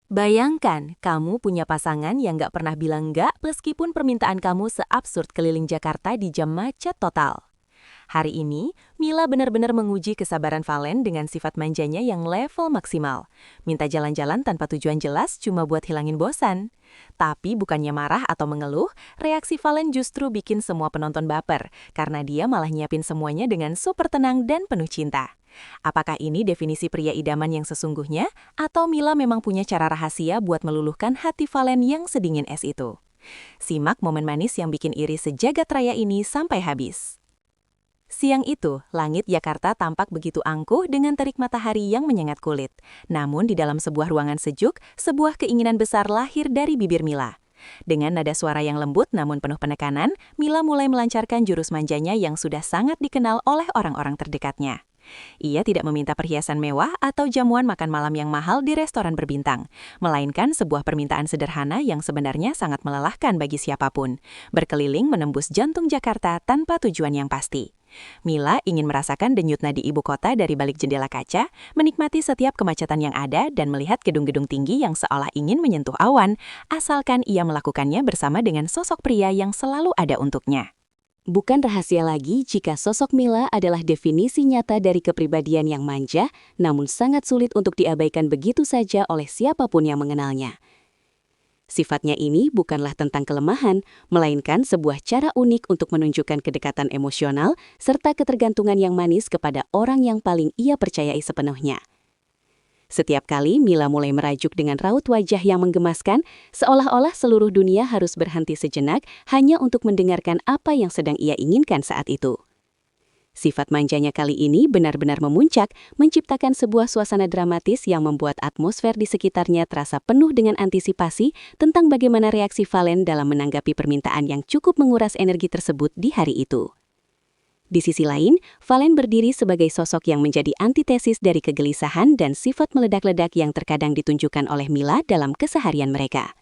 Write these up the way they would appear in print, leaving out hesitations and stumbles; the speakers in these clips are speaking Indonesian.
Bayangkan, kamu punya pasangan yang nggak pernah bilang nggak meskipun permintaan kamu seabsurd keliling Jakarta di jam macet total. Hari ini, Mila benar-benar menguji kesabaran Valen dengan sifat manjanya yang level maksimal. Minta jalan-jalan tanpa tujuan jelas cuma buat hilangin bosan. Tapi bukannya marah atau mengeluh, reaksi Valen justru bikin semua penonton baper, karena dia malah nyiapin semuanya dengan super tenang dan penuh cinta. Apakah ini definisi pria idaman yang sesungguhnya, atau Mila memang punya cara rahasia buat meluluhkan hati Valen yang sedingin es itu? Simak momen manis yang bikin iri sejagat raya ini sampai habis. Siang itu, langit Jakarta tampak begitu angkuh dengan terik matahari yang menyengat kulit. Namun di dalam sebuah ruangan sejuk, sebuah keinginan besar lahir dari bibir Mila. Dengan nada suara yang lembut namun penuh penekanan, Mila mulai melancarkan jurus manjanya yang sudah sangat dikenal oleh orang-orang terdekatnya. Ia tidak meminta perhiasan mewah atau jamuan makan malam yang mahal di restoran berbintang, melainkan sebuah permintaan sederhana yang sebenarnya sangat melelahkan bagi siapapun, berkeliling menembus jantung Jakarta tanpa tujuan yang pasti. Mila ingin merasakan denyut nadi ibu kota dari balik jendela kaca, menikmati setiap kemacetan yang ada dan melihat gedung-gedung tinggi yang seolah ingin menyentuh awan, asalkan ia melakukannya bersama dengan sosok pria yang selalu ada untuknya. Bukan rahasia lagi jika sosok Mila adalah definisi nyata dari kepribadian yang manja, namun sangat sulit untuk diabaikan begitu saja oleh siapapun yang mengenalnya. Sifatnya ini bukanlah tentang kelemahan, melainkan sebuah cara unik untuk menunjukkan kedekatan emosional serta ketergantungan yang manis kepada orang yang paling ia percayai sepenuhnya. Setiap kali Mila mulai merajuk dengan raut wajah yang menggemaskan, seolah-olah seluruh dunia harus berhenti sejenak hanya untuk mendengarkan apa yang sedang ia inginkan saat itu. Sifat manjanya kali ini benar-benar memuncak, menciptakan sebuah suasana dramatis yang membuat atmosfer di sekitarnya terasa penuh dengan antisipasi tentang bagaimana reaksi Valen dalam menanggapi permintaan yang cukup menguras energi tersebut di hari itu. Di sisi lain, Valen berdiri sebagai sosok yang menjadi antitesis dari kegelisahan dan sifat meledak-ledak yang terkadang ditunjukkan oleh Mila dalam keseharian mereka.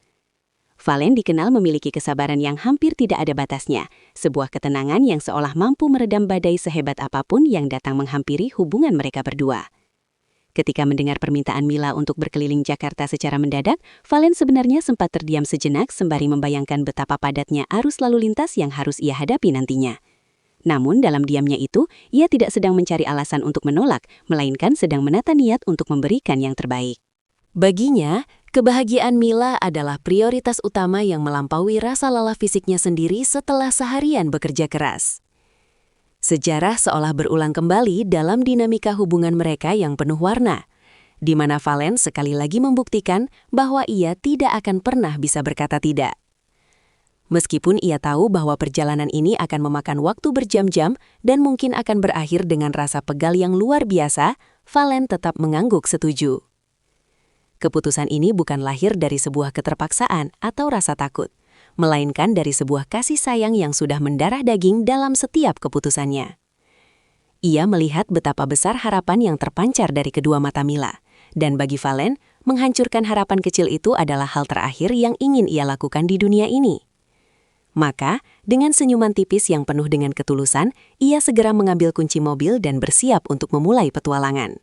Valen dikenal memiliki kesabaran yang hampir tidak ada batasnya, sebuah ketenangan yang seolah mampu meredam badai sehebat apapun yang datang menghampiri hubungan mereka berdua. Ketika mendengar permintaan Mila untuk berkeliling Jakarta secara mendadak, Valen sebenarnya sempat terdiam sejenak sembari membayangkan betapa padatnya arus lalu lintas yang harus ia hadapi nantinya. Namun dalam diamnya itu, ia tidak sedang mencari alasan untuk menolak, melainkan sedang menata niat untuk memberikan yang terbaik. Baginya, kebahagiaan Mila adalah prioritas utama yang melampaui rasa lelah fisiknya sendiri setelah seharian bekerja keras. Sejarah seolah berulang kembali dalam dinamika hubungan mereka yang penuh warna, di mana Valen sekali lagi membuktikan bahwa ia tidak akan pernah bisa berkata tidak. Meskipun ia tahu bahwa perjalanan ini akan memakan waktu berjam-jam dan mungkin akan berakhir dengan rasa pegal yang luar biasa, Valen tetap mengangguk setuju. Keputusan ini bukan lahir dari sebuah keterpaksaan atau rasa takut, melainkan dari sebuah kasih sayang yang sudah mendarah daging dalam setiap keputusannya. Ia melihat betapa besar harapan yang terpancar dari kedua mata Mila, dan bagi Valen, menghancurkan harapan kecil itu adalah hal terakhir yang ingin ia lakukan di dunia ini. Maka, dengan senyuman tipis yang penuh dengan ketulusan, ia segera mengambil kunci mobil dan bersiap untuk memulai petualangan.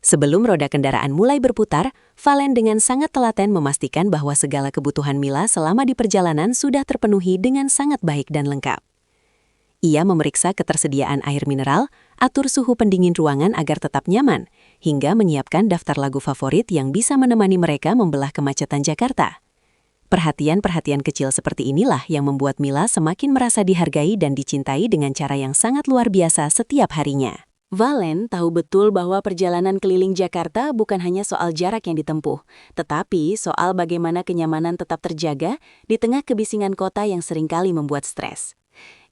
Sebelum roda kendaraan mulai berputar, Valen dengan sangat telaten memastikan bahwa segala kebutuhan Mila selama di perjalanan sudah terpenuhi dengan sangat baik dan lengkap. Ia memeriksa ketersediaan air mineral, atur suhu pendingin ruangan agar tetap nyaman, hingga menyiapkan daftar lagu favorit yang bisa menemani mereka membelah kemacetan Jakarta. Perhatian-perhatian kecil seperti inilah yang membuat Mila semakin merasa dihargai dan dicintai dengan cara yang sangat luar biasa setiap harinya. Valen tahu betul bahwa perjalanan keliling Jakarta bukan hanya soal jarak yang ditempuh, tetapi soal bagaimana kenyamanan tetap terjaga di tengah kebisingan kota yang seringkali membuat stres.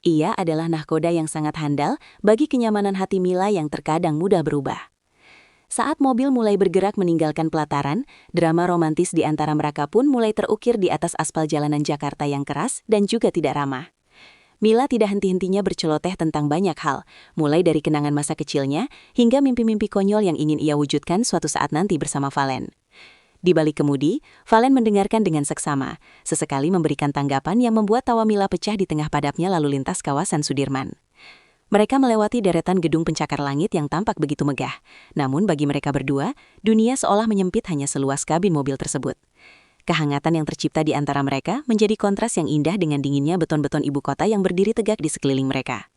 Ia adalah nahkoda yang sangat handal bagi kenyamanan hati Mila yang terkadang mudah berubah. Saat mobil mulai bergerak meninggalkan pelataran, drama romantis di antara mereka pun mulai terukir di atas aspal jalanan Jakarta yang keras dan juga tidak ramah. Mila tidak henti-hentinya berceloteh tentang banyak hal, mulai dari kenangan masa kecilnya hingga mimpi-mimpi konyol yang ingin ia wujudkan suatu saat nanti bersama Valen. Di balik kemudi, Valen mendengarkan dengan seksama, sesekali memberikan tanggapan yang membuat tawa Mila pecah di tengah padatnya lalu lintas kawasan Sudirman. Mereka melewati deretan gedung pencakar langit yang tampak begitu megah. Namun bagi mereka berdua, dunia seolah menyempit hanya seluas kabin mobil tersebut. Kehangatan yang tercipta di antara mereka menjadi kontras yang indah dengan dinginnya beton-beton ibu kota yang berdiri tegak di sekeliling mereka.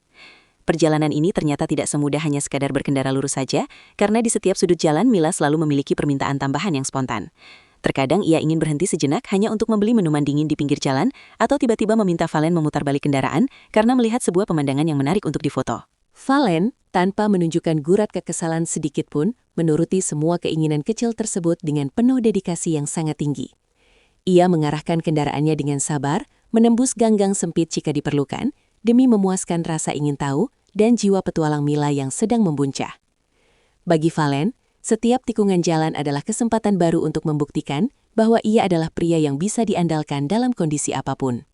Perjalanan ini ternyata tidak semudah hanya sekadar berkendara lurus saja, karena di setiap sudut jalan Mila selalu memiliki permintaan tambahan yang spontan. Terkadang ia ingin berhenti sejenak hanya untuk membeli minuman dingin di pinggir jalan, atau tiba-tiba meminta Valen memutar balik kendaraan karena melihat sebuah pemandangan yang menarik untuk difoto. Valen, tanpa menunjukkan gurat kekesalan sedikit pun, menuruti semua keinginan kecil tersebut dengan penuh dedikasi yang sangat tinggi. Ia mengarahkan kendaraannya dengan sabar, menembus gang-gang sempit jika diperlukan, demi memuaskan rasa ingin tahu dan jiwa petualang Mila yang sedang membuncah. Bagi Valen, setiap tikungan jalan adalah kesempatan baru untuk membuktikan bahwa ia adalah pria yang bisa diandalkan dalam kondisi apapun.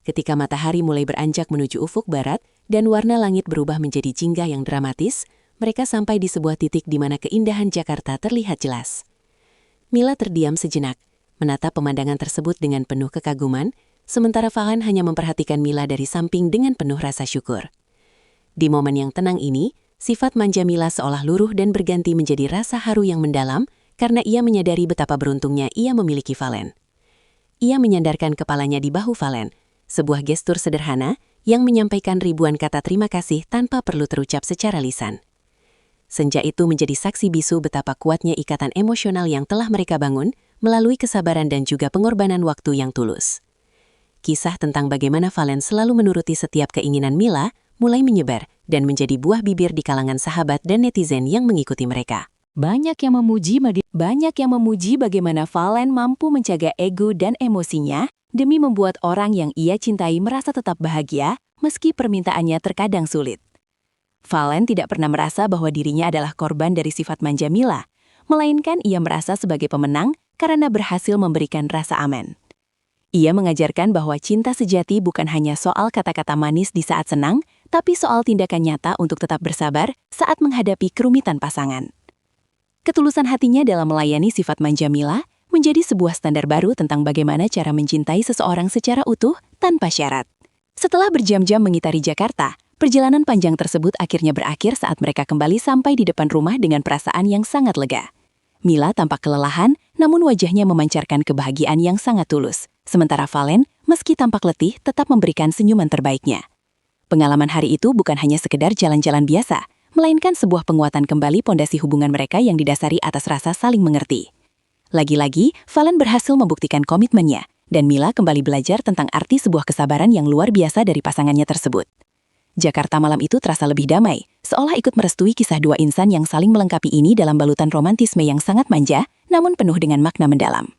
Ketika matahari mulai beranjak menuju ufuk barat dan warna langit berubah menjadi jingga yang dramatis, mereka sampai di sebuah titik di mana keindahan Jakarta terlihat jelas. Mila terdiam sejenak, menatap pemandangan tersebut dengan penuh kekaguman, sementara Valen hanya memperhatikan Mila dari samping dengan penuh rasa syukur. Di momen yang tenang ini, sifat manja Mila seolah luruh dan berganti menjadi rasa haru yang mendalam karena ia menyadari betapa beruntungnya ia memiliki Valen. Ia menyandarkan kepalanya di bahu Valen, sebuah gestur sederhana yang menyampaikan ribuan kata terima kasih tanpa perlu terucap secara lisan. Senja itu menjadi saksi bisu betapa kuatnya ikatan emosional yang telah mereka bangun melalui kesabaran dan juga pengorbanan waktu yang tulus. Kisah tentang bagaimana Valen selalu menuruti setiap keinginan Mila mulai menyebar dan menjadi buah bibir di kalangan sahabat dan netizen yang mengikuti mereka. Banyak yang memuji bagaimana Valen mampu menjaga ego dan emosinya demi membuat orang yang ia cintai merasa tetap bahagia meski permintaannya terkadang sulit. Valen tidak pernah merasa bahwa dirinya adalah korban dari sifat manja Mila, melainkan ia merasa sebagai pemenang karena berhasil memberikan rasa aman. Ia mengajarkan bahwa cinta sejati bukan hanya soal kata-kata manis di saat senang, tapi soal tindakan nyata untuk tetap bersabar saat menghadapi kerumitan pasangan. Ketulusan hatinya dalam melayani sifat manja Mila menjadi sebuah standar baru tentang bagaimana cara mencintai seseorang secara utuh tanpa syarat. Setelah berjam-jam mengitari Jakarta, perjalanan panjang tersebut akhirnya berakhir saat mereka kembali sampai di depan rumah dengan perasaan yang sangat lega. Mila tampak kelelahan, namun wajahnya memancarkan kebahagiaan yang sangat tulus. Sementara Valen, meski tampak letih, tetap memberikan senyuman terbaiknya. Pengalaman hari itu bukan hanya sekedar jalan-jalan biasa, melainkan sebuah penguatan kembali pondasi hubungan mereka yang didasari atas rasa saling mengerti. Lagi-lagi, Valen berhasil membuktikan komitmennya, dan Mila kembali belajar tentang arti sebuah kesabaran yang luar biasa dari pasangannya tersebut. Jakarta malam itu terasa lebih damai, seolah ikut merestui kisah dua insan yang saling melengkapi ini dalam balutan romantisme yang sangat manja, namun penuh dengan makna mendalam.